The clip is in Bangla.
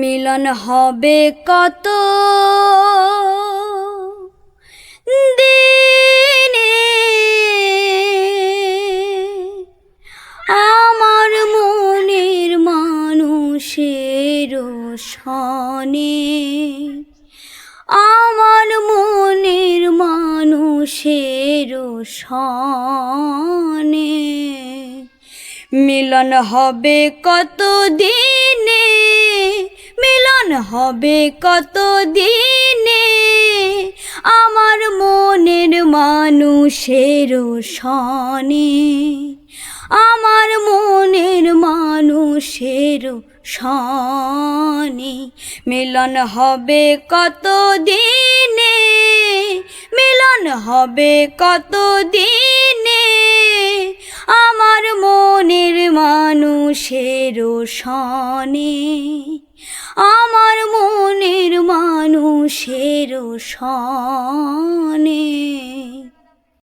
মিলন হবে কত দিনে, আমার মনের মানুষের সনে, আমার মনের মানুষের সনে। মিলন হবে কত দিনে, মিলন হবে কত দিনে, আমার মনের মানুষের সনে, আমার মনের মানুষের সনে। মিলন হবে কত দিনে, মিলন হবে কত দিনে, আমার মনের মানুষের সনে, আমার মনের মানুষের সনে।